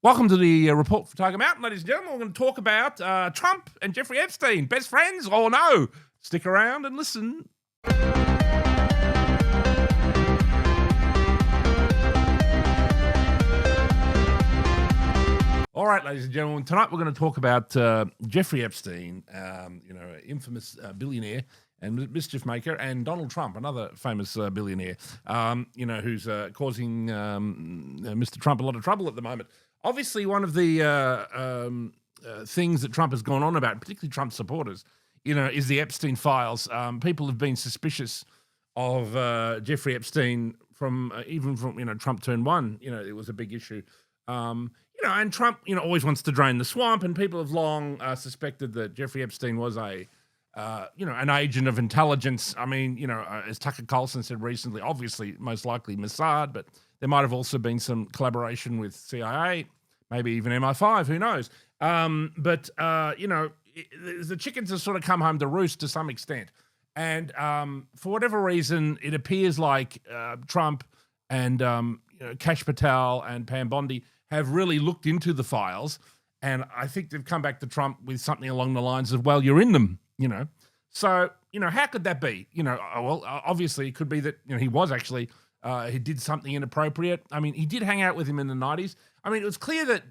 Welcome to the report for Tiger Mountain, ladies and gentlemen. We're going to talk about Trump and Jeffrey Epstein. Best friends or no? Stick around and listen. All right, ladies and gentlemen, tonight we're going to talk about Jeffrey Epstein, infamous billionaire and mischief maker, and Donald Trump, another famous billionaire, who's causing Mr. Trump a lot of trouble at the moment. Obviously, one of the things that Trump has gone on about, particularly Trump supporters, is the Epstein files. People have been suspicious of Jeffrey Epstein even from Trump turn one. It was a big issue. And Trump, always wants to drain the swamp, and people have long suspected that Jeffrey Epstein was an agent of intelligence. I mean, as Tucker Carlson said recently, obviously, most likely Mossad, but there might have also been some collaboration with CIA, maybe even MI5, who knows? The chickens have sort of come home to roost to some extent. And for whatever reason, it appears like Trump and Kash Patel and Pam Bondi have really looked into the files, and I think they've come back to Trump with something along the lines of, well, you're in them, So, how could that be? Well, obviously it could be that, he was actually, he did something inappropriate. I mean, he did hang out with him in the 90s. I mean, it was clear that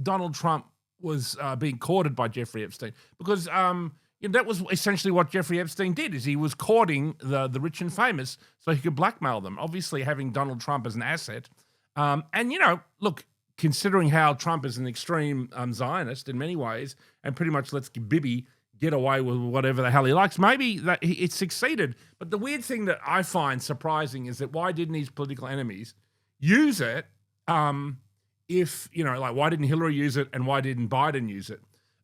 Donald Trump was being courted by Jeffrey Epstein because that was essentially what Jeffrey Epstein did, is he was courting the rich and famous so he could blackmail them, obviously having Donald Trump as an asset. Look, considering how Trump is an extreme Zionist in many ways and pretty much lets Bibi get away with whatever the hell he likes, maybe that it succeeded. But the weird thing that I find surprising is that why didn't his political enemies use it why didn't Hillary use it and why didn't Biden use it?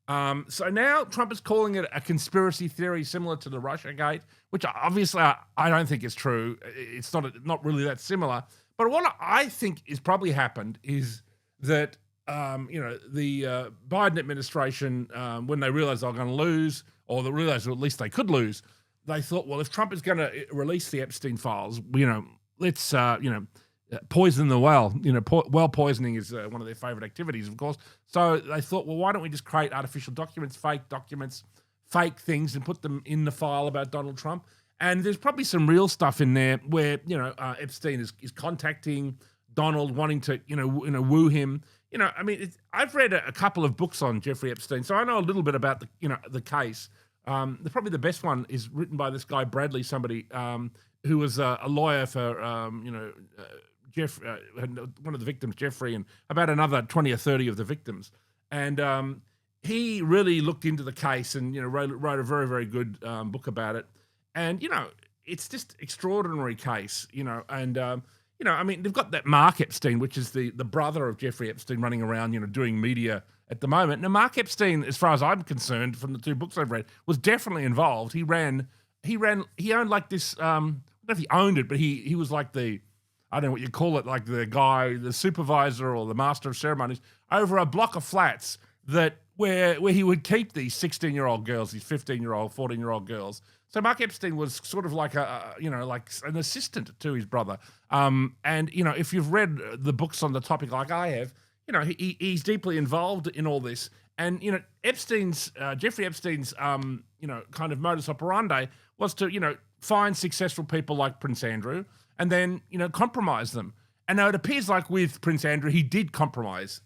So now Trump is calling it a conspiracy theory similar to the Russiagate, which obviously I don't think is true. It's not really that similar. But what I think is probably happened is that, the Biden administration, when they realized they were going to lose, or they realized at least they could lose, they thought, well, if Trump is going to release the Epstein files, let's, poison the well. Well poisoning is one of their favorite activities, of course. So they thought, well, why don't we just create artificial documents, fake things, and put them in the file about Donald Trump? And there's probably some real stuff in there where, Epstein is contacting Donald, wanting to, woo him. I've read a couple of books on Jeffrey Epstein, so I know a little bit about the case. Probably the best one is written by this guy, Bradley, somebody who was a lawyer for, one of the victims, Jeffrey, and about another 20 or 30 of the victims. And he really looked into the case and, wrote a very, very good book about it. And, it's just extraordinary case, and, they've got that Mark Epstein, which is the brother of Jeffrey Epstein, running around, doing media at the moment. Now, Mark Epstein, as far as I'm concerned, from the two books I've read, was definitely involved. He owned like this, I don't know if he owned it, but he was like I don't know what you call it, like the guy, the supervisor or the master of ceremonies over a block of flats where he would keep these 16-year-old girls, these 15-year-old, 14-year-old girls. So Mark Epstein was sort of like like an assistant to his brother. If you've read the books on the topic like I have, he's deeply involved in all this. And, Jeffrey Epstein's, kind of modus operandi was to, find successful people like Prince Andrew and then, compromise them. And now it appears like with Prince Andrew, he did compromise.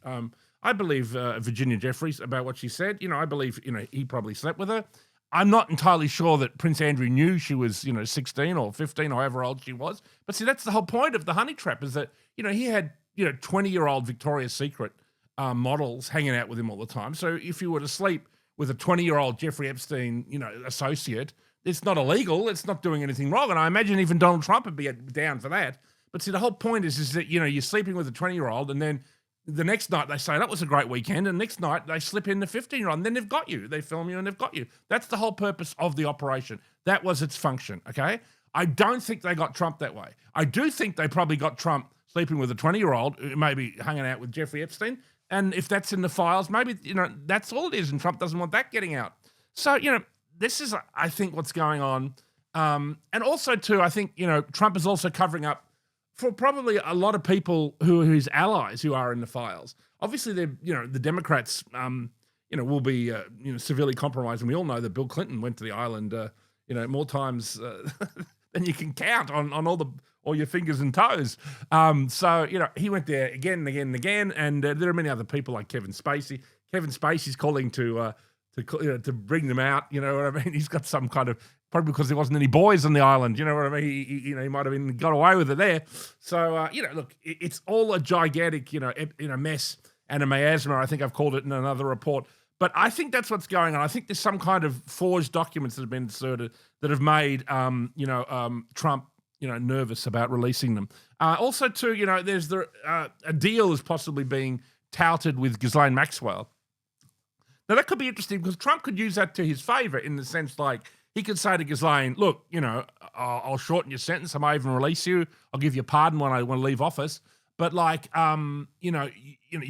I believe Virginia Jeffries about what she said. I believe, he probably slept with her. I'm not entirely sure that Prince Andrew knew she was, 16 or 15 or however old she was. But see, that's the whole point of the honey trap is that, he had, 20-year-old Victoria's Secret models hanging out with him all the time. So if you were to sleep with a 20-year-old Jeffrey Epstein, associate, it's not illegal. It's not doing anything wrong. And I imagine even Donald Trump would be down for that. But see, the whole point is that, you're sleeping with a 20-year-old and then the next night they say, that was a great weekend. And the next night they slip in the 15-year-old and then they've got you. They film you and they've got you. That's the whole purpose of the operation. That was its function, okay? I don't think they got Trump that way. I do think they probably got Trump sleeping with a 20-year-old who maybe hanging out with Jeffrey Epstein. And if that's in the files, maybe, that's all it is. And Trump doesn't want that getting out. So, this is, I think, what's going on. And also, too, I think, Trump is also covering up for probably a lot of people who are his allies who are in the files. Obviously, they're, the Democrats, will be, severely compromised. And we all know that Bill Clinton went to the island, more times than you can count on all your fingers and toes. So, he went there again and again and again. And there are many other people like Kevin Spacey. Kevin Spacey's calling to bring them out. You know what I mean? He's got some kind of, probably because there wasn't any boys on the island. You know what I mean? He might have been got away with it there. So, look, it's all a gigantic, mess and a miasma. I think I've called it in another report. But I think that's what's going on. I think there's some kind of forged documents that have been inserted that have made, Trump, nervous about releasing them. Also, too, there's a deal is possibly being touted with Ghislaine Maxwell. Now, that could be interesting because Trump could use that to his favor in the sense like he could say to Ghislaine, look, I'll shorten your sentence. I might even release you. I'll give you a pardon when I want to leave office. But like, you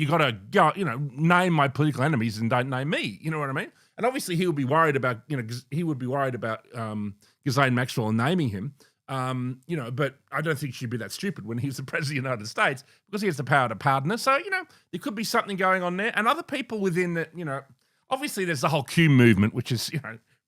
got to go, name my political enemies and don't name me. You know what I mean? And obviously he would be worried about, Ghislaine Maxwell naming him. But I don't think she'd be that stupid when he's the president of the United States because he has the power to pardon her. So, there could be something going on there. And other people within that, obviously there's the whole Q movement, which is,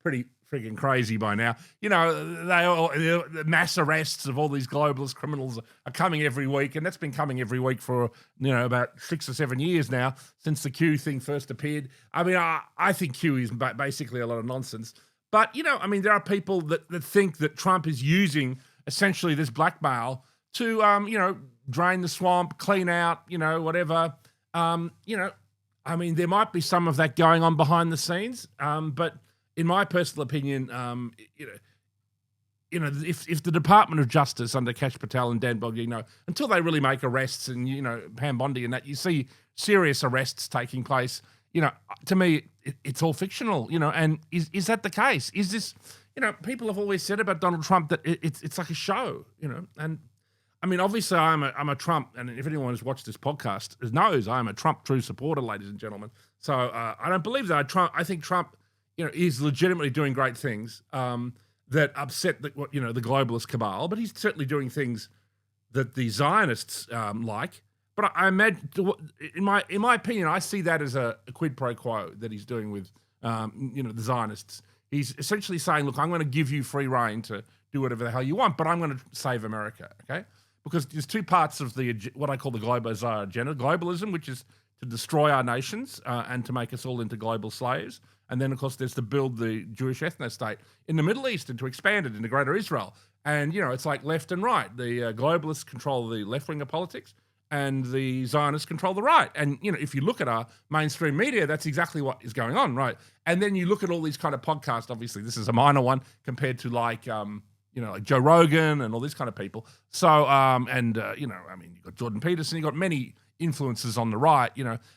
pretty freaking crazy by now. The mass arrests of all these globalist criminals are coming every week, and that's been coming every week for, about 6 or 7 years now since the Q thing first appeared. I mean, I think Q is basically a lot of nonsense. But, there are people that think that Trump is using essentially this blackmail to, drain the swamp, clean out, whatever. There might be some of that going on behind the scenes, but in my personal opinion, if the Department of Justice under Kash Patel and Dan Bongino, until they really make arrests and, Pam Bondi and that, you see serious arrests taking place, to me, it's all fictional, and is that the case? Is this, people have always said about Donald Trump that it's like a show, and I mean, obviously I'm a Trump, and if anyone has watched this podcast knows I'm a Trump true supporter, ladies and gentlemen. So I don't believe that. I think Trump, is legitimately doing great things that upset the globalist cabal, but he's certainly doing things that the Zionists like. But I imagine, in my opinion, I see that as a quid pro quo that he's doing with, the Zionists. He's essentially saying, look, I'm going to give you free rein to do whatever the hell you want, but I'm going to save America, okay? Because there's two parts of what I call the globalization agenda. Globalism, which is to destroy our nations and to make us all into global slaves. And then, of course, there's to build the Jewish ethno-state in the Middle East and to expand it into Greater Israel. And, it's like left and right. The globalists control the left wing of politics and the Zionists control the right. And, if you look at our mainstream media, that's exactly what is going on, right? And then you look at all these kind of podcasts. Obviously, this is a minor one compared to like Joe Rogan and all these kind of people. So, you've got Jordan Peterson, you've got many influences on the right,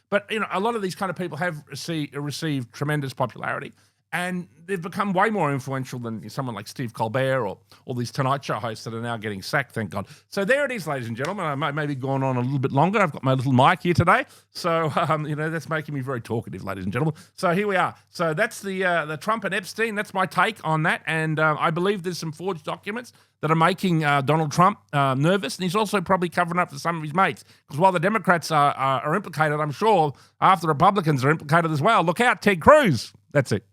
But, a lot of these kind of people have received tremendous popularity, and they've become way more influential than someone like Steve Colbert or all these Tonight Show hosts that are now getting sacked, thank God. So there it is, ladies and gentlemen. I might maybe gone on a little bit longer. I've got my little mic here today. So, that's making me very talkative, ladies and gentlemen. So here we are. So that's the Trump and Epstein. That's my take on that. And I believe there's some forged documents that are making Donald Trump nervous. And he's also probably covering up for some of his mates. Because while the Democrats are implicated, I'm sure half the Republicans are implicated as well. Look out, Ted Cruz. That's it.